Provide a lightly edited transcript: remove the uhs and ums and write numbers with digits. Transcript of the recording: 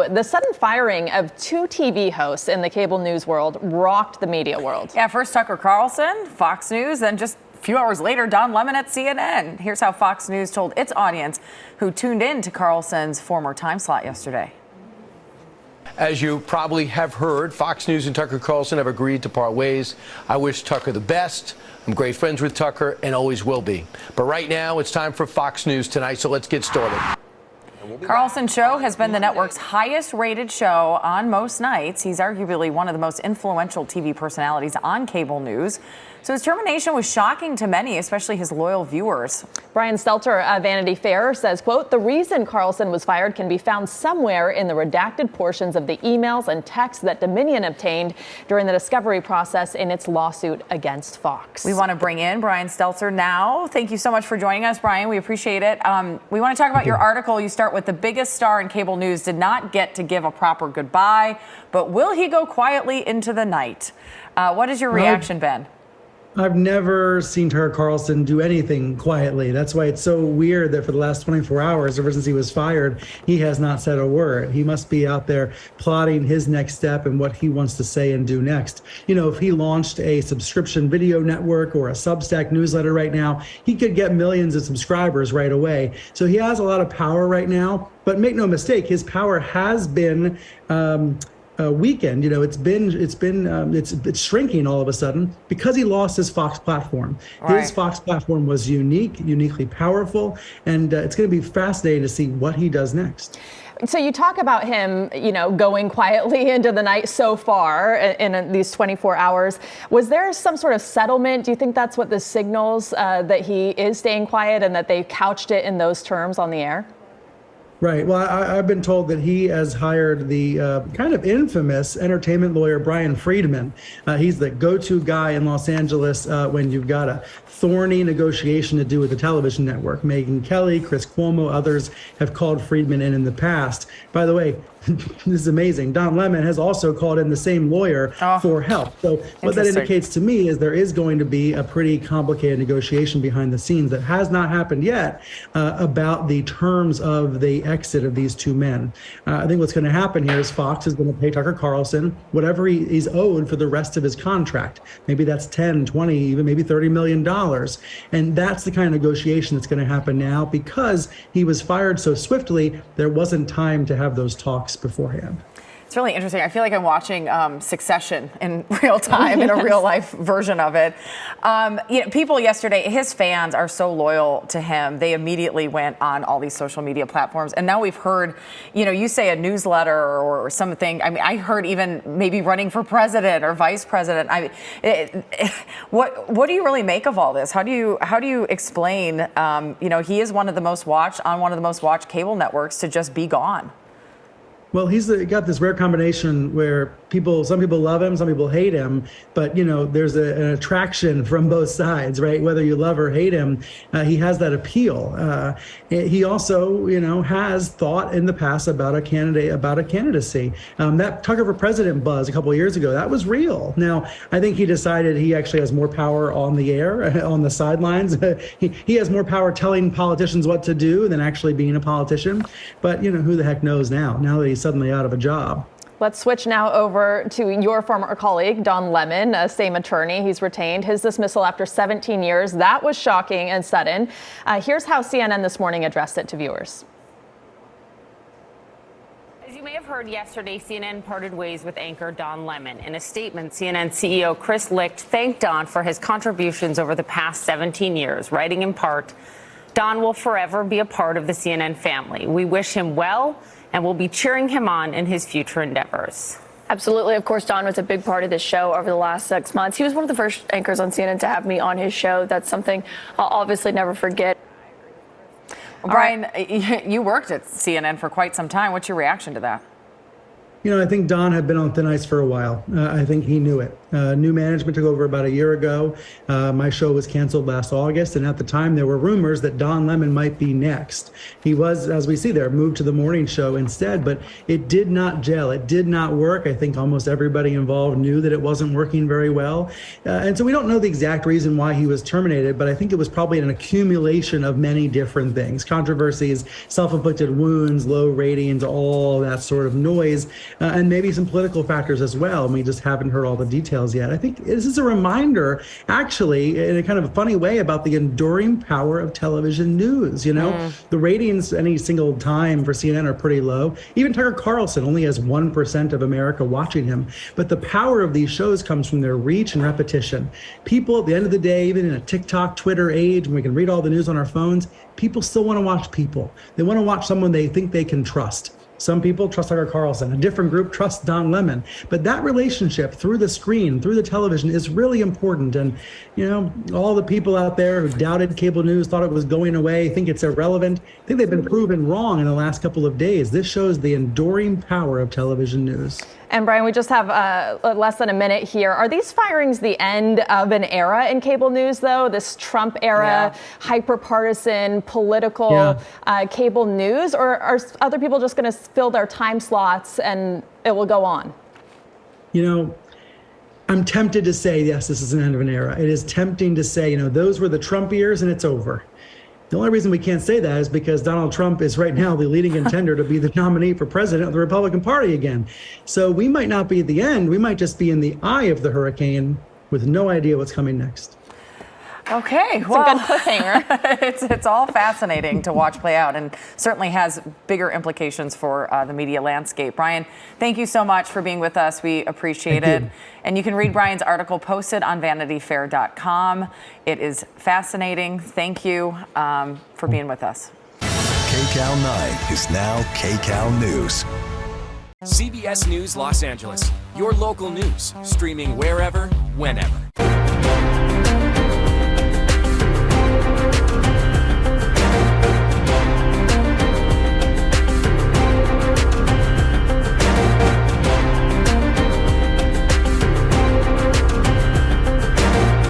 The sudden firing of two TV hosts in the cable news world rocked the media world. Yeah, first Tucker Carlson, Fox News, then just a few hours later, Don Lemon at CNN. Here's how Fox News told its audience who tuned in to Carlson's former time slot yesterday. As you probably have heard, Fox News and Tucker Carlson have agreed to part ways. I wish Tucker the best. I'm great friends with Tucker and always will be. But right now, it's time for Fox News Tonight, so let's get started. Carlson's show has been the network's highest rated show on most nights. He's arguably one of the most influential TV personalities on cable news. So his termination was shocking to many, especially his loyal viewers. Brian Stelter of Vanity Fair says, quote, the reason Carlson was fired can be found somewhere in the redacted portions of the emails and texts that Dominion obtained during the discovery process in its lawsuit against Fox. We want to bring in Brian Stelter now. Thank you so much for joining us, Brian. We appreciate it. We want to talk about your article. You start with the biggest star in cable news did not get to give a proper goodbye, but will he go quietly into the night? What has your reaction been? I've never seen Tucker Carlson do anything quietly. That's why it's so weird that for the last 24 hours, ever since he was fired, he has not said a word. He must be out there plotting his next step and what he wants to say and do next. You know, if he launched a subscription video network or a Substack newsletter right now, he could get millions of subscribers right away. So he has a lot of power right now, but make no mistake, his power has been weekend. You know, it's shrinking all of a sudden because he lost his Fox platform. Right. His Fox platform was uniquely powerful, and it's going to be fascinating to see what he does next. So you talk about him, you know, going quietly into the night so far in these 24 hours. Was there some sort of settlement? Do you think that's what this signals, that he is staying quiet and that they couched it in those terms on the air? Right. Well, I've been told that he has hired the kind of infamous entertainment lawyer, Brian Friedman. He's the go-to guy in Los Angeles when you've got a thorny negotiation to do with the television network. Megyn Kelly, Chris Cuomo, others have called Friedman in the past. By the way, this is amazing. Don Lemon has also called in the same lawyer for help. So what that indicates to me is there is going to be a pretty complicated negotiation behind the scenes that has not happened yet about the terms of the exit of these two men. I think what's going to happen here is Fox is going to pay Tucker Carlson whatever he's owed for the rest of his contract. Maybe that's 10, 20, even maybe $30 million. And that's the kind of negotiation that's going to happen now because he was fired so swiftly, there wasn't time to have those talks beforehand. It's really interesting. I feel like I'm watching Succession in real time, in a real life version of it. You know, people yesterday, his fans are so loyal to him. They immediately went on all these social media platforms. And now we've heard, you know, you say a newsletter or something. I mean, I heard even maybe running for president or vice president. What do you really make of all this? How do you explain, you know, he is one of the most watched on one of the most watched cable networks to just be gone? Well, he's got this rare combination where some people love him, some people hate him, but, you know, there's an attraction from both sides, right? Whether you love or hate him, he has that appeal. He also, you know, has thought in the past about a candidacy. That Tucker for President buzz a couple of years ago, that was real. Now, I think he decided he actually has more power on the air, on the sidelines. He has more power telling politicians what to do than actually being a politician. But, you know, who the heck knows now that he's suddenly out of a job. Let's switch now over to your former colleague, Don Lemon, same attorney. He's retained. His dismissal after 17 years. That was shocking and sudden. Here's how CNN this morning addressed it to viewers. As you may have heard yesterday, CNN parted ways with anchor Don Lemon. In a statement, CNN CEO Chris Licht thanked Don for his contributions over the past 17 years, writing in part, "Don will forever be a part of the CNN family. We wish him well and we'll be cheering him on in his future endeavors." Absolutely. Of course, Don was a big part of this show over the last 6 months. He was one of the first anchors on CNN to have me on his show. That's something I'll obviously never forget. Well, Brian, you worked at CNN for quite some time. What's your reaction to that? You know, I think Don had been on thin ice for a while. I think he knew it. New management took over about a year ago. My show was canceled last August, and at the time there were rumors that Don Lemon might be next. He was, as we see there, moved to the morning show instead, but it did not gel. It did not work. I think almost everybody involved knew that it wasn't working very well. And so we don't know the exact reason why he was terminated, but I think it was probably an accumulation of many different things: controversies, self-inflicted wounds, low ratings, all that sort of noise, and maybe some political factors as well. And we just haven't heard all the details yet. I think this is a reminder, actually, in a kind of a funny way, about the enduring power of television news. You know, the ratings any single time for CNN are pretty low. Even Tucker Carlson only has 1% of America watching him. But the power of these shows comes from their reach and repetition. People, at the end of the day, even in a TikTok, Twitter age, when we can read all the news on our phones, people still want to watch people. They want to watch someone they think they can trust. Some people trust Tucker Carlson. A different group trusts Don Lemon. But that relationship through the screen, through the television, is really important. And, you know, all the people out there who doubted cable news, thought it was going away, think it's irrelevant, I think they've been proven wrong in the last couple of days. This shows the enduring power of television news. And Brian, we just have less than a minute here. Are these firings the end of an era in cable news, though? This Trump era, hyper-partisan, political cable news? Or are other people just going to fill their time slots and it will go on? You know, I'm tempted to say, yes, this is an end of an era. It is tempting to say, you know, those were the Trump years and it's over. The only reason we can't say that is because Donald Trump is right now the leading contender to be the nominee for president of the Republican Party again. So we might not be at the end. We might just be in the eye of the hurricane with no idea what's coming next. Okay, well, some good cliffhanger. It's all fascinating to watch play out, and certainly has bigger implications for the media landscape. Brian, thank you so much for being with us. We appreciate it. And you can read Brian's article posted on VanityFair.com. It is fascinating. Thank you for being with us. KCAL 9 is now KCAL News. CBS News Los Angeles, your local news, streaming wherever, whenever.